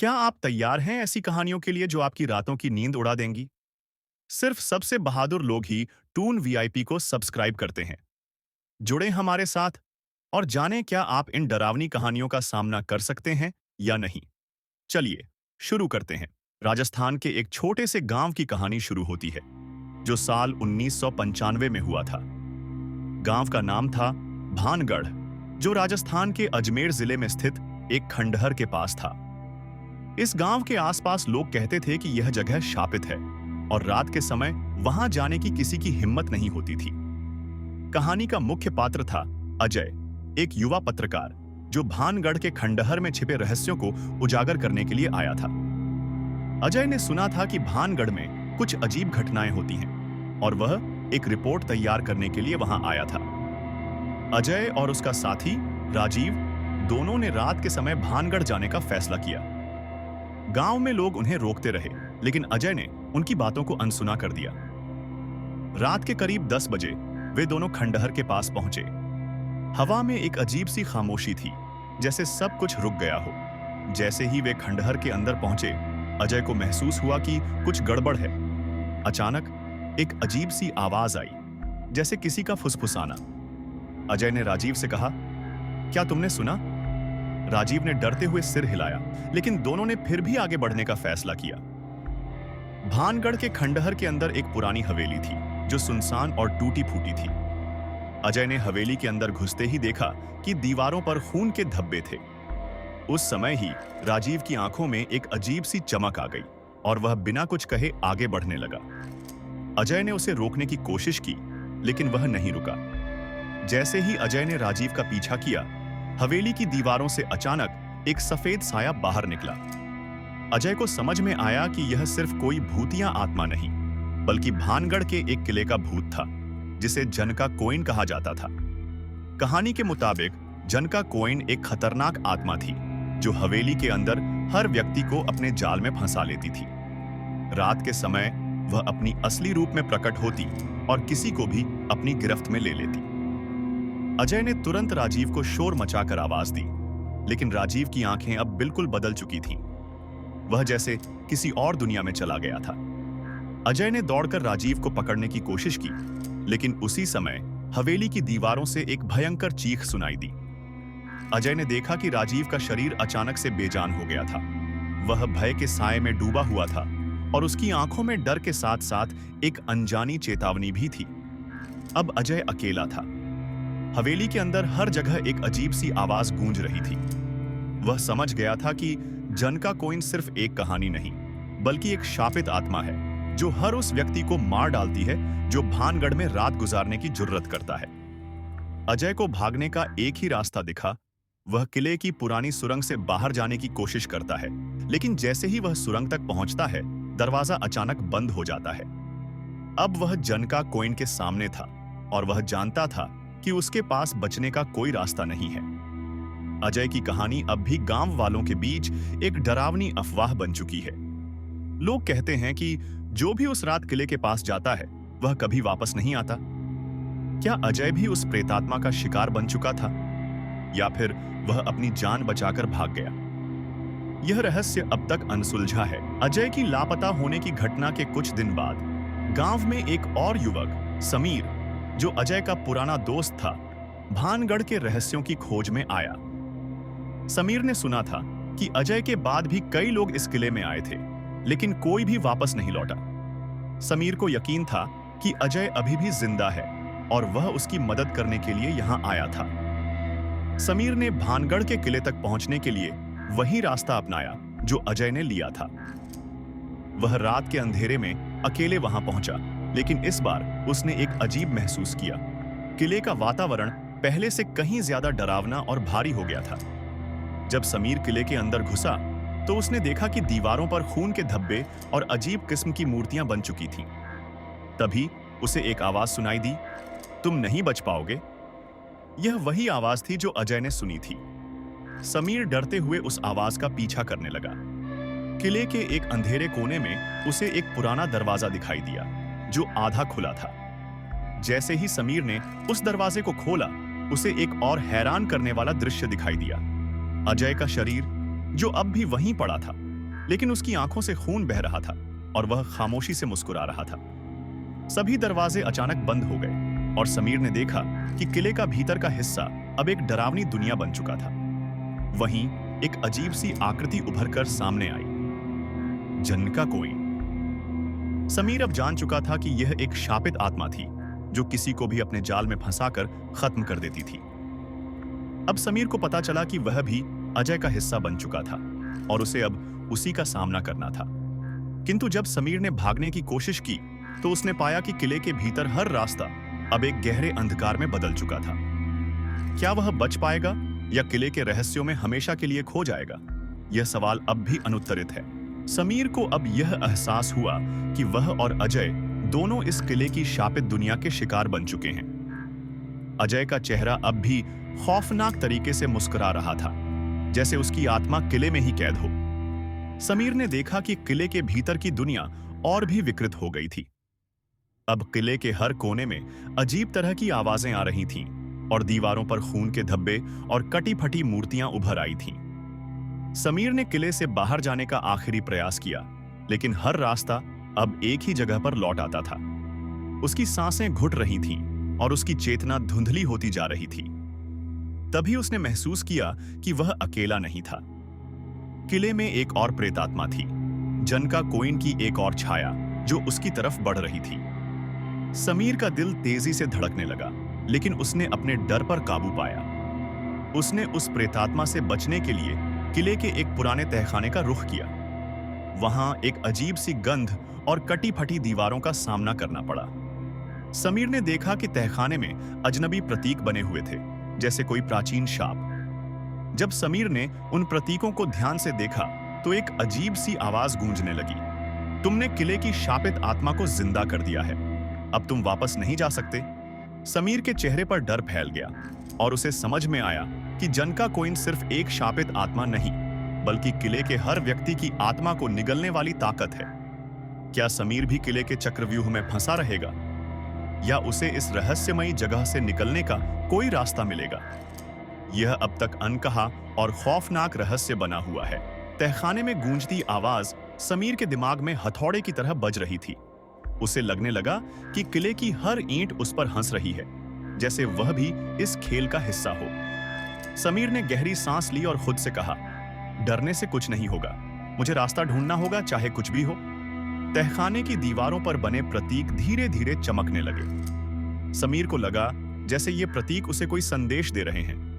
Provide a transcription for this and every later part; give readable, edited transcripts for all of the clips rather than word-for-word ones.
क्या आप तैयार हैं ऐसी कहानियों के लिए जो आपकी रातों की नींद उड़ा देंगी? सिर्फ सबसे बहादुर लोग ही टून वीआईपी को सब्सक्राइब करते हैं। जुड़े हमारे साथ और जानें क्या आप इन डरावनी कहानियों का सामना कर सकते हैं या नहीं। चलिए शुरू करते हैं। राजस्थान के एक छोटे से गांव की कहानी शुरू होती है, जो साल 1995 में हुआ था। गांव का नाम था भानगढ़, जो राजस्थान के अजमेर जिले में स्थित एक खंडहर के पास था। इस गांव के आसपास लोग कहते थे कि यह जगह शापित है और रात के समय वहां जाने की किसी की हिम्मत नहीं होती थी। कहानी का मुख्य पात्र था अजय, एक युवा पत्रकार जो भानगढ़ के खंडहर में छिपे रहस्यों को उजागर करने के लिए आया था। अजय ने सुना था कि भानगढ़ में कुछ अजीब घटनाएं होती हैं और वह एक रिपोर्ट तैयार करने के लिए वहां आया था। अजय और उसका साथी राजीव दोनों ने रात के समय भानगढ़ जाने का फैसला किया। गांव में लोग उन्हें रोकते रहे, लेकिन अजय ने उनकी बातों को अनसुना कर दिया। रात के करीब 10 बजे वे दोनों खंडहर के पास पहुंचे। हवा में एक अजीब सी खामोशी थी, जैसे सब कुछ रुक गया हो। जैसे ही वे खंडहर के अंदर पहुंचे, अजय को महसूस हुआ कि कुछ गड़बड़ है। अचानक एक अजीब सी आवाज आई, जैसे किसी का फुसफुसाना। अजय ने राजीव से कहा, क्या तुमने सुना? राजीव ने डरते हुए सिर हिलाया, लेकिन दोनों ने फिर भी आगे बढ़ने का फैसला किया। भानगढ़ के खंडहर के अंदर एक पुरानी हवेली थी, जो सुनसान और टूटी फूटी थी। अजय ने हवेली के अंदर घुसते ही देखा कि दीवारों पर खून के धब्बे थे। उस समय ही राजीव की आंखों में एक अजीब सी चमक आ गई और वह बिना कुछ कहे आगे बढ़ने लगा। अजय ने उसे रोकने की कोशिश की, लेकिन वह नहीं रुका। जैसे ही अजय ने राजीव का पीछा किया, हवेली की दीवारों से अचानक एक सफेद साया बाहर निकला। अजय को समझ में आया कि यह सिर्फ कोई भूतिया आत्मा नहीं, बल्कि भानगढ़ के एक किले का भूत था, जिसे जनका कोइन कहा जाता था। कहानी के मुताबिक जनका कोइन एक खतरनाक आत्मा थी, जो हवेली के अंदर हर व्यक्ति को अपने जाल में फंसा लेती थी। रात के समय वह अपनी असली रूप में प्रकट होती और किसी को भी अपनी गिरफ्त में ले लेती। अजय ने तुरंत राजीव को शोर मचाकर आवाज दी, लेकिन राजीव की आंखें अब बिल्कुल बदल चुकी थीं। वह जैसे किसी और दुनिया में चला गया था। अजय ने दौड़कर राजीव को पकड़ने की कोशिश की, लेकिन उसी समय हवेली की दीवारों से एक भयंकर चीख सुनाई दी। अजय ने देखा कि राजीव का शरीर अचानक से बेजान हो गया था। वह भय के साए में डूबा हुआ था और उसकी आंखों में डर के साथ साथ एक अनजानी चेतावनी भी थी। अब अजय अकेला था। हवेली के अंदर हर जगह एक अजीब सी आवाज गूंज रही थी। वह समझ गया था कि जनका कोइन सिर्फ एक कहानी नहीं, बल्कि एक शापित आत्मा है, जो हर उस व्यक्ति को मार डालती है जो भानगढ़ में रात गुजारने की जुर्रत करता है। अजय को भागने का एक ही रास्ता दिखा। वह किले की पुरानी सुरंग से बाहर जाने की कोशिश करता है, लेकिन जैसे ही वह सुरंग तक पहुंचता है, दरवाजा अचानक बंद हो जाता है। अब वह जनका कोइन के सामने था और वह जानता था कि उसके पास बचने का कोई रास्ता नहीं है। अजय की कहानी अब भी गांव वालों के बीच एक डरावनी अफवाह बन चुकी है। लोग कहते हैं कि जो भी उस रात किले के पास जाता है, वह कभी वापस नहीं आता। क्या अजय भी उस प्रेतात्मा का शिकार बन चुका था, या फिर वह अपनी जान बचाकर भाग गया? यह रहस्य अब तक अनसुलझा है। अजय की लापता होने की घटना के कुछ दिन बाद गांव में एक और युवक समीर, जो अजय का पुराना दोस्त था, भानगढ़ के रहस्यों की खोज में आया। समीर ने सुना था कि अजय के बाद भी कई लोग इस किले में आए थे, लेकिन कोई भी वापस नहीं लौटा। समीर को यकीन था कि अजय अभी भी जिंदा है और वह उसकी मदद करने के लिए यहां आया था। समीर ने भानगढ़ के किले तक पहुंचने के लिए वही रास्ता अपनाया जो अजय ने लिया था। वह रात के अंधेरे में अकेले वहां पहुंचा, लेकिन इस बार उसने एक अजीब महसूस किया। किले का वातावरण पहले से कहीं ज्यादा डरावना और भारी हो गया था। जब समीर किले के अंदर घुसा, तो उसने देखा कि दीवारों पर खून के धब्बे और अजीब किस्म की मूर्तियां बन चुकी थीं। तभी उसे एक आवाज सुनाई दी, तुम नहीं बच पाओगे। यह वही आवाज थी जो अजय ने सुनी थी। समीर डरते हुए उस आवाज का पीछा करने लगा। किले के एक अंधेरे कोने में उसे एक पुराना दरवाजा दिखाई दिया, जो आधा खुला था। जैसे ही समीर ने उस दरवाजे को खोला, उसे एक और हैरान करने वाला दृश्य दिखाई दिया। अजय का शरीर, जो अब भी वहीं पड़ा था, लेकिन उसकी आंखों से खून बह रहा था और वह खामोशी से मुस्कुरा रहा था। सभी दरवाजे अचानक बंद हो गए और समीर ने देखा कि किले का भीतर का हिस्सा अब एक डरावनी दुनिया बन चुका था। वहीं एक अजीब सी आकृति उभरकर सामने आई, जनका कोइन। समीर अब जान चुका था कि यह एक शापित आत्मा थी जो किसी को भी अपने जाल में फंसाकर खत्म कर देती थी। अब समीर को पता चला कि वह भी अजय का हिस्सा बन चुका था और उसे अब उसी का सामना करना था। किंतु जब समीर ने भागने की कोशिश की तो उसने पाया कि किले के भीतर हर रास्ता अब एक गहरे अंधकार में बदल चुका था। क्या वह बच पाएगा या किले के रहस्यों में हमेशा के लिए खो जाएगा? यह सवाल अब भी अनुत्तरित है। समीर को अब यह एहसास हुआ कि वह और अजय दोनों इस किले की शापित दुनिया के शिकार बन चुके हैं। अजय का चेहरा अब भी खौफनाक तरीके से मुस्कुरा रहा था, जैसे उसकी आत्मा किले में ही कैद हो। समीर ने देखा कि किले के भीतर की दुनिया और भी विकृत हो गई थी। अब किले के हर कोने में अजीब तरह की आवाजें आ रही थीं और दीवारों पर खून के धब्बे और कटी-फटी मूर्तियां उभर आई थीं। समीर ने किले से बाहर जाने का आखिरी प्रयास किया, लेकिन हर रास्ता अब एक ही जगह पर लौट आता था। उसकी सांसें घुट रही थीं और उसकी चेतना धुंधली होती जा रही थी। तभी उसने महसूस किया कि वह अकेला नहीं था। किले में एक और प्रेतात्मा थी, जनका कोइन की एक और छाया जो उसकी तरफ बढ़ रही थी। समीर का दिल तेजी से धड़कने लगा, लेकिन उसने अपने डर पर काबू पाया। उसने उस प्रेतात्मा से बचने के लिए किले के एक पुराने तहखाने का रुख किया। वहां एक अजीब सी गंध और कटी-फटी दीवारों का सामना करना पड़ा। समीर ने देखा कि तहखाने में अजनबी प्रतीक बने हुए थे, जैसे कोई प्राचीन शाप। जब समीर ने उन प्रतीकों को ध्यान से देखा तो एक अजीब सी आवाज गूंजने लगी, तुमने किले की शापित आत्मा को जिंदा कर दिया है, अब तुम वापस नहीं जा सकते। समीर के चेहरे पर डर फैल गया और उसे समझ में आया कि जनका कोइन सिर्फ एक शापित आत्मा नहीं, बल्कि किले के हर व्यक्ति की आत्मा को निगलने वाली ताकत है। क्या समीर भी किले के चक्रव्यूह में फंसा रहेगा या उसे इस रहस्यमयी जगह से निकलने का कोई रास्ता मिलेगा? यह अब तक अनकहा और खौफनाक रहस्य बना हुआ है। तहखाने में गूंजती आवाज समीर के दिमाग में हथौड़े की तरह बज रही थी। उसे लगने लगा कि किले की हर ईंट उस पर हंस रही है, जैसे वह भी इस खेल का हिस्सा हो। समीर ने गहरी सांस ली और खुद से कहा, डरने से कुछ नहीं होगा, मुझे रास्ता ढूंढना होगा चाहे कुछ भी हो। तहखाने की दीवारों पर बने प्रतीक धीरे धीरे चमकने लगे। समीर को लगा जैसे ये प्रतीक उसे कोई संदेश दे रहे हैं।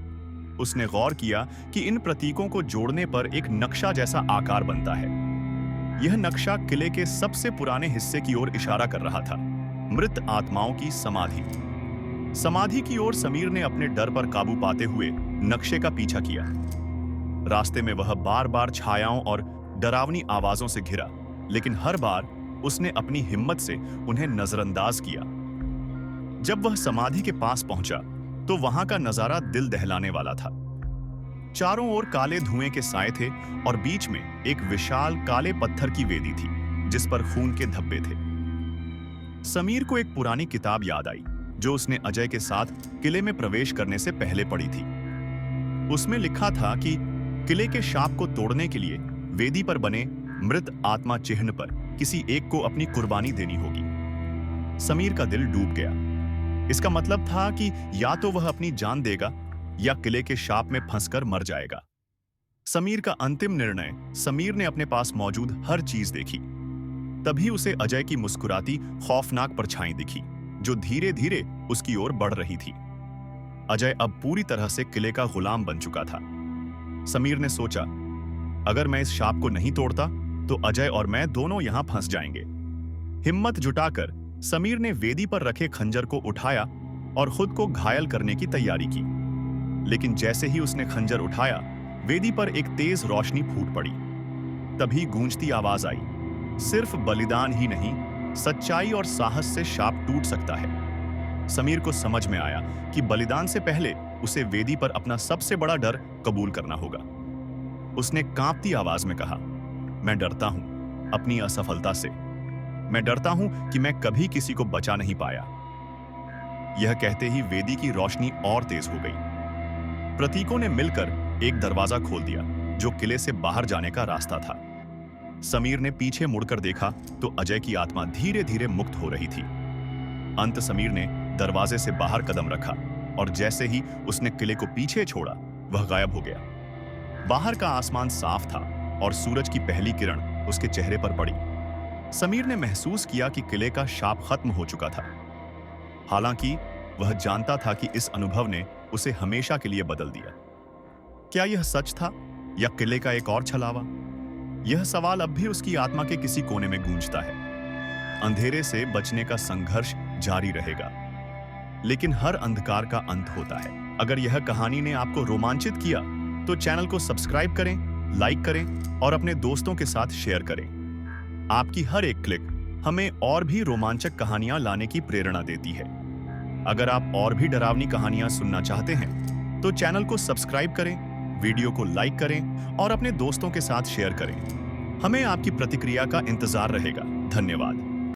उसने गौर किया कि इन प्रतीकों को जोड़ने पर एक नक्शा जैसा आकार बनता है। यह नक्शा किले के सबसे पुराने हिस्से की ओर इशारा कर रहा था, मृत आत्माओं की समाधि। समाधि की ओर समीर ने अपने डर पर काबू पाते हुए नक्शे का पीछा किया। रास्ते में वह बार-बार छायाओं और डरावनी आवाजों से घिरा, लेकिन हर बार उसने अपनी हिम्मत से उन्हें नजरअंदाज किया। जब वह समाधि के पास पहुंचा तो वहां का नजारा दिल दहलाने वाला था। चारों ओर काले धुएं के साए थे और बीच में एक विशाल काले पत्थर की वेदी थी जिस पर खून के धब्बे थे। समीर को एक पुरानी किताब याद आई जो उसने अजय के साथ किले में प्रवेश करने से पहले पढ़ी थी। उसमें लिखा था कि किले के शाप को तोड़ने के लिए वेदी पर बने मृत आत्मा चिन्ह पर किसी एक को अपनी कुर्बानी देनी होगी। समीर का दिल डूब गया। इसका मतलब था कि या तो वह अपनी जान देगा या किले के शाप में फंसकर मर जाएगा। समीर का अंतिम निर्णय। समीर ने अपने पास मौजूद हर चीज देखी। तभी उसे अजय की मुस्कुराती खौफनाक परछाई दिखी जो धीरे धीरे उसकी ओर बढ़ रही थी। अजय अब पूरी तरह से किले का गुलाम बन चुका था। समीर ने सोचा, अगर मैं इस शाप को नहीं तोड़ता तो अजय और मैं दोनों यहां फंस जाएंगे। हिम्मत जुटाकर समीर ने वेदी पर रखे खंजर को उठाया और खुद को घायल करने की तैयारी की। लेकिन जैसे ही उसने खंजर उठाया, वेदी पर एक तेज रोशनी फूट पड़ी। तभी गूंजती आवाज आई, सिर्फ बलिदान ही नहीं, सच्चाई और साहस से शाप टूट सकता है। समीर को समझ में आया कि बलिदान से पहले उसे वेदी पर अपना सबसे बड़ा डर कबूल करना होगा। उसने कांपती आवाज में कहा, मैं डरता हूं अपनी असफलता से। मैं डरता हूं कि मैं कभी किसी को बचा नहीं पाया। यह कहते ही वेदी की रोशनी और तेज हो गई। प्रतीकों ने मिलकर एक दरवाजा खोल दिया जो किले से बाहर जाने का रास्ता था। समीर ने पीछे मुड़कर देखा तो अजय की आत्मा धीरे धीरे मुक्त हो रही थी। अंत समीर ने दरवाजे से बाहर कदम रखा और जैसे ही उसने किले को पीछे छोड़ा, वह गायब हो गया। बाहर का आसमान साफ था और सूरज की पहली किरण उसके चेहरे पर पड़ी। समीर ने महसूस किया कि किले का शाप खत्म हो चुका था। हालांकि वह जानता था कि इस अनुभव ने उसे हमेशा के लिए बदल दिया। क्या यह सच था या किले का एक और छलावा? यह सवाल अब भी उसकी आत्मा के किसी कोने में गूंजता है। अंधेरे से बचने का संघर्ष जारी रहेगा, लेकिन हर अंधकार का अंत होता है। अगर यह कहानी ने आपको रोमांचित किया तो चैनल को सब्सक्राइब करें, लाइक करें और अपने दोस्तों के साथ शेयर करें। आपकी हर एक क्लिक हमें और भी रोमांचक कहानियां लाने की प्रेरणा देती है। अगर आप और भी डरावनी कहानियां सुनना चाहते हैं तो चैनल को सब्सक्राइब करें, वीडियो को लाइक करें और अपने दोस्तों के साथ शेयर करें। हमें आपकी प्रतिक्रिया का इंतजार रहेगा। धन्यवाद।